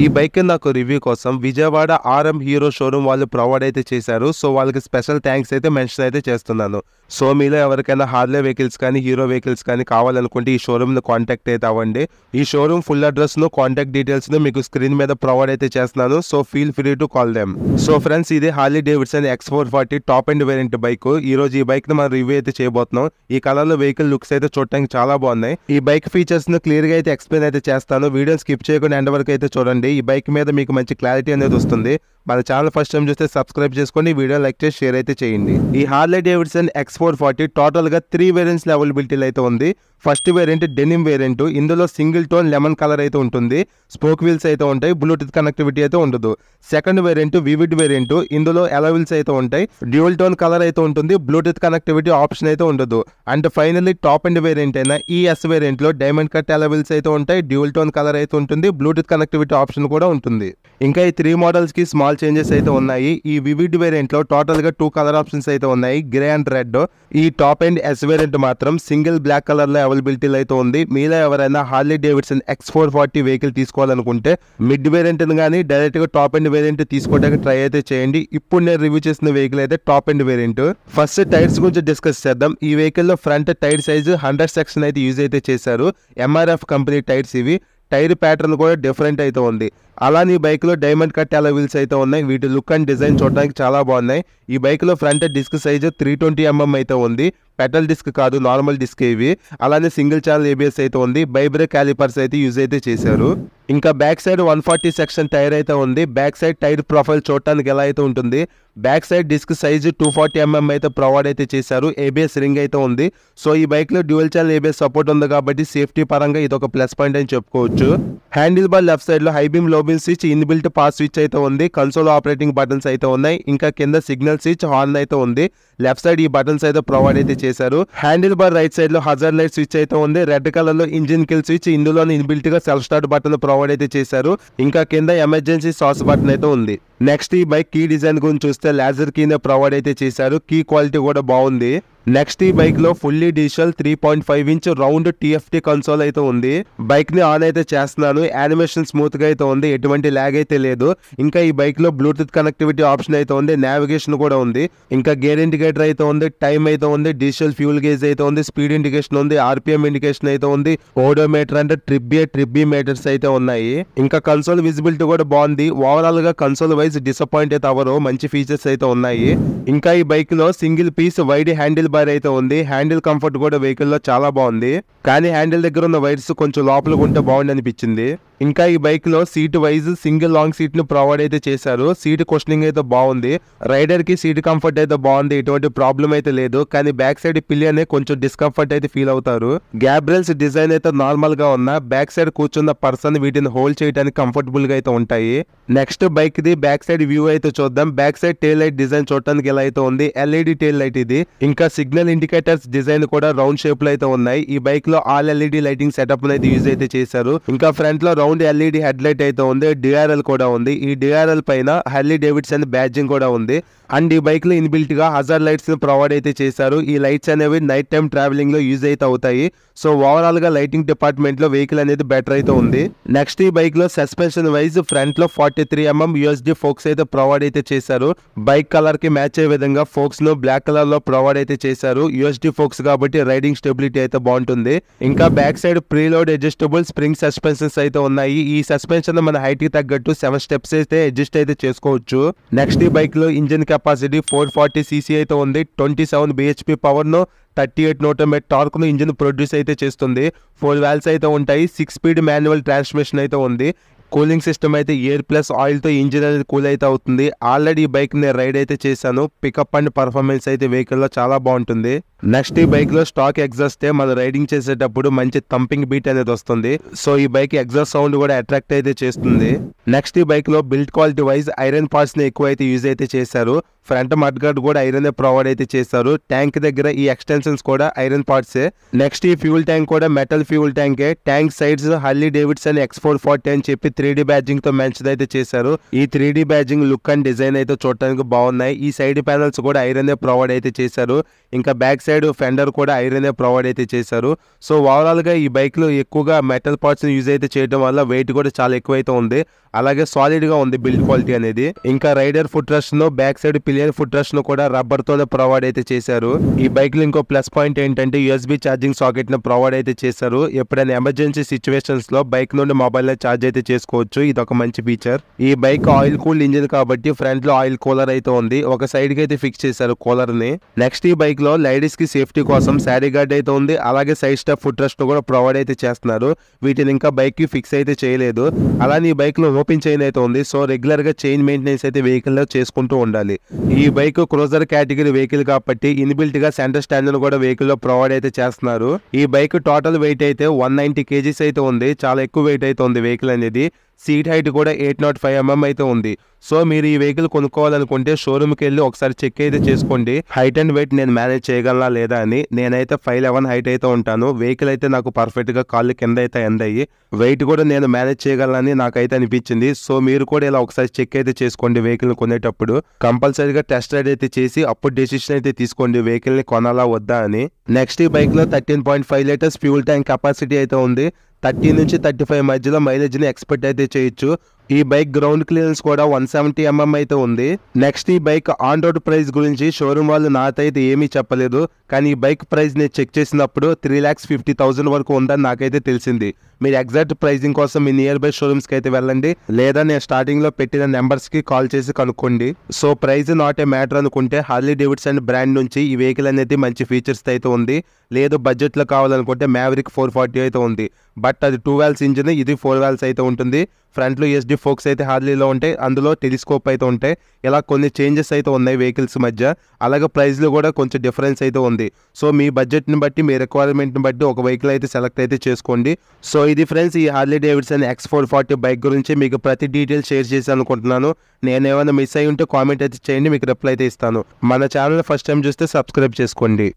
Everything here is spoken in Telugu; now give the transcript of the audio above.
ఈ బైక్ నాకు రివ్యూ కోసం విజయవాడ ఆర్ఎం హీరో షోరూమ్ వాళ్ళు ప్రొవైడ్ అయితే చేశారు. సో వాళ్ళకి స్పెషల్ థ్యాంక్స్ అయితే మెన్షన్ అయితే చేస్తున్నాను. సో మీలో ఎవరికైనా హార్లే వెహికల్స్ కానీ హీరో వెహికల్స్ కానీ కావాలనుకుంటే ఈ షోరూమ్ని కాంటాక్ట్ అయితే అవ్వండి. ఈ షోరూమ్ ఫుల్ అడ్రస్ను కాంటాక్ట్ డీటెయిల్స్ను మీకు స్క్రీన్ మీద ప్రొవైడ్ అయితే చేస్తున్నాను. So feel free to call them. So friends, ఇదే Harley Davidson X440 top and variant bike. ఈ రోజు ఈ బైక్ ని మనం రివ్యూ అయితే చేయబోతున్నాం. ఈ కలర్ లో వెహికల్ లుక్స్ అయితే చూడడానికి చాలా బాగున్నాయి. ఈ బైక్ ఫీచర్స్ ను క్లియర్ గా అయితే ఎక్స్ప్లెయిన్ అయితే చేస్తాను. వీడియో స్కిప్ చేయకుండా ఎండ్ వరకు అయితే చూడండి. ఈ బైక్ మీద మీకు మంచి క్లారిటీ అనేది వస్తుంది. మన ఛానల్ ఫస్ట్ టైం చూస్తే సబ్స్క్రైబ్ చేసుకోండి, వీడియో లైక్ చేసి షేర్ అయితే చేయండి. ఈ హార్లీ డేవిడ్సన్ X440 టోటల్ గా 3 వేరియంట్స్ అవైలబిలిటీలో అయితే ఉంది. First variant denim variant. ఇందులో సింగిల్ టోన్ లెమన్ కలర్ అయితే ఉంటుంది. స్పోక్ వీల్స్ అయితే ఉంటాయి. బ్లూటూత్ కనెక్టివిటీ అయితే ఉండదు. Second variant vivid variant. ఇందులో అలాయ్ వీల్స్ అయితే ఉంటాయి. డ్యూయల్ టోన్ కలర్ అయితే ఉంటుంది. బ్లూటూత్ కనెక్టివిటీ ఆప్షన్ అయితే ఉండదు. And finally top and variant అయినా ఈ ఎస్ వేరియంట్ లో డైమండ్ కట్ అలాయ్ వీల్స్ అయితే ఉంటాయి. డ్యూయల్ టోన్ కలర్ అయితే ఉంటుంది. బ్లూటూత్ కనెక్టివిటీ ఆప్షన్ కూడా ఉంటుంది. ఇంకా ఈ 3 మోడల్స్ కి స్మాల్ చేంజెస్ అయితే ఉన్నాయి. ఈ వివిడ్ వేరియంట్ లో టోటల్ గా 2 కలర్ ఆప్షన్స్ అయితే ఉన్నాయి, గ్రే అండ్ రెడ్. ఈ టాప్ అండ్ ఎస్ వేరియంట్ మాత్రం సింగిల్ బ్లాక్ కలర్ లో అవైలబిలిటీలో అయితే ఉంది. మీలో ఎవరైనా హార్లీ డేవిడ్సన్ X440 వెహికల్ తీసుకోవాలనుకుంటే మిడ్ వేరియంట్ కానీ డైరెక్ట్ గా టాప్ అండ్ వేరియంట్ తీసుకోవడానికి ట్రై అయితే చేయండి. ఇప్పుడు నేను రివ్యూ చేసిన వెహికల్ అయితే top and variant. First tyres గురించి డిస్కస్ చేద్దాం. ఈ వెహికల్ లో ఫ్రంట్ టైర్ సైజ్ 100 సెక్షన్ అయితే యూజ్ అయితే చేశారు. MRF కంపెనీ టైర్స్ ఇవి. టైర్ ప్యాటర్న్ కూడా డిఫరెంట్ అయితే ఉంది. అలానే ఈ బైక్ లో డైమండ్ కట్ అలాయ్ వీల్స్ అయితే ఉన్నాయి. వీటి లుక్ అండ్ డిజైన్ చూడడానికి చాలా బాగున్నాయి. ఈ బైక్ లో ఫ్రంట్ డిస్క్ సైజ్ 320 mm అయితే ఉంది. పెటల్ డిస్క్ కాదు, నార్మల్ డిస్క్ ఇవి. అలానే సింగిల్ ఛానల్ ABS అయితే ఉంది. బైబ్రేక్ క్యాలిపర్స్ అయితే యూజ్ అయితే చేశారు. ఇంకా బ్యాక్ సైడ్ 140 సెక్షన్ టైర్ అయితే ఉంది. బ్యాక్ సైడ్ టైర్ ప్రొఫైల్ చూడటానికి ఎలా అయితే ఉంటుంది. Back side disc size 240 mm అయితే ప్రొవైడ్ అయితే చేశారు. ABS రింగ్ అయితే ఉంది. సో ఈ బైక్ లో డ్యూయల్ ఛానల్ ABS సపోర్ట్ ఉంది కాబట్టి సేఫ్టీ పరంగా ఇది ఒక ప్లస్ పాయింట్ అని చెప్పుకోవచ్చు. హ్యాండిల్ బార్ లెఫ్ట్ సైడ్ లో హై బీమ్ లో beam switch, inbuilt pass switch అయితే ఉంది. కన్సోల్ ఆపరేటింగ్ బటన్స్ అయితే ఉన్నాయి. ఇంకా కింద సిగ్నల్ స్విచ్, హార్న్ అయితే ఉంది. లెఫ్ట్ సైడ్ ఈ బటన్స్ అయితే ప్రొవైడ్ అయితే చేశారు. హ్యాండిల్ బార్ రైట్ సైడ్ లో హజార్ లైట్ స్విచ్ అయితే ఉంది. రెడ్ కలర్ లో ఇంజిన్ కిల్ స్విచ్, ఇందులో ఇన్బిల్ట్ గా సెల్ఫ్ స్టార్ట్ బటన్ ప్రొవైడ్ అయితే చేశారు. ఇంకా కింద ఎమర్జెన్సీ సాస్ బటన్ అయితే ఉంది. నెక్స్ట్ ఈ బైక్ కీ డిజైన్ గురించి చూస్తే లేజర్ కీనే ప్రొవైడ్ అయితే చేశారు. కీ క్వాలిటీ కూడా బాగుంది. నెక్స్ట్ ఈ బైక్ లో fully digital 3.5 inch round TFT console అయితే ఉంది. బైక్ ని ఆన్ అయితే చేస్తున్నాను. యానిమేషన్ స్మూత్ గా అయితే ఉంది, ఎటువంటి ల్యాగ్ అయితే లేదు. ఇంకా ఈ బైక్ లో బ్లూటూత్ కనెక్టివిటీ ఆప్షన్ అయితే ఉంది. నావిగేషన్ కూడా ఉంది. ఇంకా గేర్ ఇండికేటర్ అయితే ఉంది. టైం అయితే ఉంది. డిజిటల్ ఫ్యూల్ గేజ్ అయితే ఉంది. స్పీడ్ ఇండికేషన్ ఉంది. RPM ఇండికేషన్ అయితే ఉంది. ఓడోమీటర్ అంటే ట్రిప్ B మీటర్స్ అయితే ఉన్నాయి. ఇంకా కన్సోల్ విజిబిలిటీ కూడా బాగుంది. ఓవరాల్ గా కన్సోల్ వైజ్ డిసప్పాయింట్ అయితే అవ్వరు. మంచి ఫీచర్స్ అయితే ఉన్నాయి. ఇంకా ఈ బైక్ లో single piece wide handle bar అయితే ఉంది. హ్యాండిల్ కంఫర్ట్ కూడా వెహికల్ లో చాలా బాగుంది. కానీ హ్యాండిల్ దగ్గర ఉన్న వైర్స్ కొంచెం లోపలికి ఉంటే బాగుంది అనిపించింది. ఇంకా ఈ బైక్ లో seat wise single long seat ను ప్రొవైడ్ అయితే చేశారు. సీట్ కుషనింగ్ అయితే బాగుంది. రైడర్ కి సీట్ కంఫర్ట్ అయితే బాగుంది, ఎటువంటి ప్రాబ్లం అయితే లేదు. కానీ బ్యాక్ సైడ్ పిలియన్ కొంచెం డిస్కంఫర్ట్ అయితే ఫీల్ అవుతారు. గ్యాబ్రెల్స్ డిజైన్ అయితే నార్మల్ గా ఉన్న బ్యాక్ సైడ్ కూర్చున్న పర్సన్ వీటిని హోల్డ్ చేయడానికి కంఫర్టబుల్ గా అయితే ఉంటాయి. Next bike the back side view అయితే చూద్దాం. Back side tail light design చూడటానికి ఎలా అయితే ఉంది. LED టైల్ లైట్ ఇది. ఇంకా సిగ్నల్ ఇండికేటర్స్ డిజైన్ కూడా రౌండ్ షేప్ లో అయితే ఉన్నాయి. ఈ బైక్ లో ఆల్ LED లైటింగ్ సెటప్ అయితే యూజ్ అయితే చేశారు. ఇంకా ఫ్రంట్ లో రౌండ్ LED హెడ్ లైట్ అయితే ఉంది. DRL కూడా ఉంది. ఈ DRL పైన హార్లీ డేవిడ్సన్ బ్యాడ్జింగ్ కూడా ఉంది. అండ్ ఈ బైక్ లో ఇన్బిల్ట్ గా హజార్ లైట్స్ ప్రొవైడ్ అయితే చేశారు. ఈ లైట్స్ అనేవి నైట్ టైం ట్రావెలింగ్ లో యూజ్ అయితే అవుతాయి. సో ఓవరాల్ గా లైటింగ్ డిపార్ట్మెంట్ లో వెహికల్ అనేది బెటర్ అయితే ఉంది. నెక్స్ట్ ఈ బైక్ లో సస్పెన్షన్ వైజ్ ఫ్రంట్ లో 43 mm USD ఫోక్స్ అయితే ప్రొవైడ్ అయితే చేశారు. బైక్ కలర్ కి మ్యాచ్ అయ్యే విధంగా ఫోక్స్ ను బ్లాక్ కలర్ లో ప్రొవైడ్ అయితే చేశారు. USD ఫోక్స్ కాబట్టి రైడింగ్ స్టెబిలిటీ అయితే బాగుంటుంది. ఇంకా back side preload adjustable spring suspensions అయితే ఉన్నాయి. ఈ సస్పెన్షన్ మన హైట్ కి తగ్గట్టు 7 స్టెప్స్ అయితే అడ్జస్ట్ అయితే చేసుకోవచ్చు. నెక్స్ట్ ఈ బైక్ లో ఇంజిన్ కెపాసిటీ 440cc అయితే ఉంది. 27 bhp పవర్ ను 38 Nm టార్క్ ను ఇంజిన్ ప్రొడ్యూస్ అయితే చేస్తుంది. 4 వాల్వ్స్ అయితే ఉంటాయి. 6 స్పీడ్ మాన్యువల్ ట్రాన్స్మిషన్ అయితే ఉంది. కూలింగ్ సిస్టమ్ అయితే ఎయిర్ ప్లస్ ఆయిల్ తో ఇంజిన్ అనేది కూల్ అయితే అవుతుంది. ఆల్రెడీ ఈ బైక్ ని రైడ్ అయితే చేశాను. పికప్ అండ్ పర్ఫార్మెన్స్ అయితే వెహికల్ లో చాలా బాగుంటుంది. నెక్స్ట్ ఈ బైక్ లో స్టాక్ ఎగ్జాస్ట్ మనం రైడింగ్ చేసేటప్పుడు మంచి థంపింగ్ బీట్ అనేది వస్తుంది. సో ఈ బైక్ ఎగ్జాస్ట్ సౌండ్ కూడా అట్రాక్ట్ అయితే చేస్తుంది. నెక్స్ట్ ఈ బైక్ లో build quality wise iron parts ని ఎక్కువ అయితే యూజ్ అయితే చేశారు. ఫ్రంట్ మడ్ గార్డ్ కూడా ఐరన్ ప్రొవైడ్ అయితే చేశారు. ట్యాంక్ దగ్గర ఈ ఎక్స్టెన్షన్స్ కూడా ఐరన్ పార్ట్సే. నెక్స్ట్ ఈ ఫ్యూల్ ట్యాంక్ కూడా మెటల్ ఫ్యూల్ ట్యాంకే. Tank sides Harley Davidson X440 అని చెప్పి 3D బ్యాడ్జింగ్ తో మెన్షన్ అయితే చేశారు. ఈ 3D badging look and design అయితే చూడటానికి బాగున్నాయి. ఈ సైడ్ ప్యానల్స్ కూడా ఐరన్ ప్రొవైడ్ అయితే చేశారు. ఇంకా బ్యాక్ సైడ్ ఫెండర్ కూడా ఐరన్ ప్రొవైడ్ అయితే చేశారు. సో ఓవరాల్ గా ఈ బైక్ లో ఎక్కువగా మెటల్ పార్ట్స్ యూజ్ అయితే చేయడం వల్ల వెయిట్ కూడా చాలా ఎక్కువ అయితే ఉంది. అలాగే సాలిడ్ గా ఉంది బిల్డ్ క్వాలిటీ అనేది. ఇంకా రైడర్ ఫుట్ రెస్ట్ ను back side pillion foot rest ను కూడా రబ్బర్ తోనే ప్రొవైడ్ అయితే చేశారు. ఈ బైక్ లో ఇంకో ప్లస్ పాయింట్ ఏంటంటే USB ఛార్జింగ్ సాకెట్ ను ప్రొవైడ్ అయితే చేశారు. ఎప్పుడైనా ఎమర్జెన్సీ సిచ్యువేషన్స్ లో బైక్ నుండి మొబైల్ ని ఛార్జ్ అయితే చేసుకోవచ్చు. ఇది ఒక మంచి ఫీచర్. ఈ బైక్ ఆయిల్ కూల్ ఇంజిన్ కాబట్టి ఫ్రంట్ లో ఆయిల్ కూలర్ అయితే ఉంది. ఒక సైడ్ కి అయితే ఫిక్స్ చేశారు కూలర్ ని. నెక్స్ట్ ఈ బైక్ లో లేడీస్ కి సేఫ్టీ కోసం శారీ గార్డ్ అయితే ఉంది. అలాగే సైడ్ స్టెప్ ఫుట్ రెస్ట్ ను కూడా ప్రొవైడ్ అయితే చేస్తున్నారు. వీటిని ఇంకా బైక్ కి ఫిక్స్ అయితే చేయలేదు. అలానే ఈ బైక్ లో ఓపెన్ చైన్ అయితే ఉంది. సో రెగ్యులర్ గా చైన్ మెయింటెనెన్స్ అయితే వెహికల్ లో చేసుకుంటూ ఉండాలి. ఈ బైక్ క్రూజర్ కేటగిరీ వెహికల్ కాబట్టి ఇన్బిల్ట్ గా సెంటర్ స్టాండ్ ను కూడా వెహికల్ లో ప్రొవైడ్ అయితే చేస్తున్నారు. ఈ బైక్ టోటల్ వెయిట్ అయితే 190 kgs అయితే ఉంది. చాలా ఎక్కువ వెయిట్ అయితే ఉంది వెహికల్ అనేది. సీట్ హైట్ కూడా 805 mm అయితే ఉంది. సో మీరు ఈ వెహికల్ కొనుక్కోవాలనుకుంటే షోరూమ్కి వెళ్ళి ఒకసారి చెక్ అయితే చేసుకోండి. హైట్ అండ్ వెయిట్ నేను మేనేజ్ చేయగలనా లేదా అని. నేనైతే 5'11" హైట్ అయితే ఉంటాను. వెహికల్ అయితే నాకు పర్ఫెక్ట్ గా కాళ్ళు కింద అయితే ఎందయ్యి. వెయిట్ కూడా నేను మేనేజ్ చేయగలనని నాకైతే అనిపించింది. సో మీరు కూడా ఇలా ఒకసారి చెక్ అయితే చేసుకోండి వెహికల్ కొనేటప్పుడు. కంపల్సరీగా టెస్ట్ రైడ్ అయితే చేసి అప్పుడు డెసిషన్ అయితే తీసుకోండి వెహికల్ ని కొనాలా వద్దా అని. నెక్స్ట్ ఈ బైక్ లో 13.5 లీటర్స్ ఫ్యూల్ ట్యాంక్ కెపాసిటీ అయితే ఉంది. 30 నుంచి 35 మధ్యలో మైలేజ్ ని ఎక్స్పెక్ట్ అయితే చేయొచ్చు. ఈ బైక్ గ్రౌండ్ క్లియరెన్స్ కూడా 170 mm అయితే ఉంది. నెక్స్ట్ ఈ బైక్ ఆన్ రోడ్ ప్రైస్ గురించి షోరూమ్ వాళ్ళు నాకైతే ఏమీ చెప్పలేదు. కానీ ఈ బైక్ ప్రైస్ నేను చెక్ చేసినప్పుడు 3,50,000 వరకు ఉందని నాకైతే తెలిసింది. మీరు ఎగ్జాక్ట్ ప్రైజింగ్ కోసం మీ నియర్ బై షోరూమ్స్ కి అయితే వెళ్ళండి. లేదా నేను స్టార్టింగ్ లో పెట్టిన నెంబర్స్ కి కాల్ చేసి కనుక్కోండి. So price not a matter అనుకుంటే హార్లీ డేవిడ్సన్ బ్రాండ్ నుంచి ఈ వెహికల్ అనేది మంచి ఫీచర్స్ అయితే ఉంది. లేదు బడ్జెట్ లో కావాలనుకుంటే మ్యావరిక్ 440 అయితే ఉంది. బట్ అది 2 valves ఇంజిన్, ఇది 4 valves అయితే ఉంటుంది. ఫ్రంట్ లో SD ఫోక్స్ అయితే హార్లీలో ఉంటాయి. అందులో టెలిస్కోప్ అయితే ఉంటాయి. ఇలా కొన్ని చేంజెస్ అయితే ఉన్నాయి వెహికల్స్ మధ్య. అలాగే ప్రైస్ లో కూడా కొంచెం డిఫరెన్స్ అయితే ఉంది. సో మీ బడ్జెట్ ని బట్టి మీ రిక్వైర్మెంట్ ని బట్టి ఒక వెహికల్ అయితే సెలెక్ట్ అయితే చేసుకోండి. సో ఇది ఫ్రెండ్స్ ఈ హార్లీ డేవిడ్సన్ X440 బైక్ గురించి మీకు ప్రతి డీటెయిల్ షేర్ చేసి అనుకుంటున్నాను. నేను ఏమైనా మిస్ అయ్యి ఉంటే కామెంట్ అయితే చేయండి, మీకు రిప్లై అయితే ఇస్తాను. మన ఛానల్ ఫస్ట్ టైం చూస్తే సబ్స్క్రైబ్ చేసుకోండి.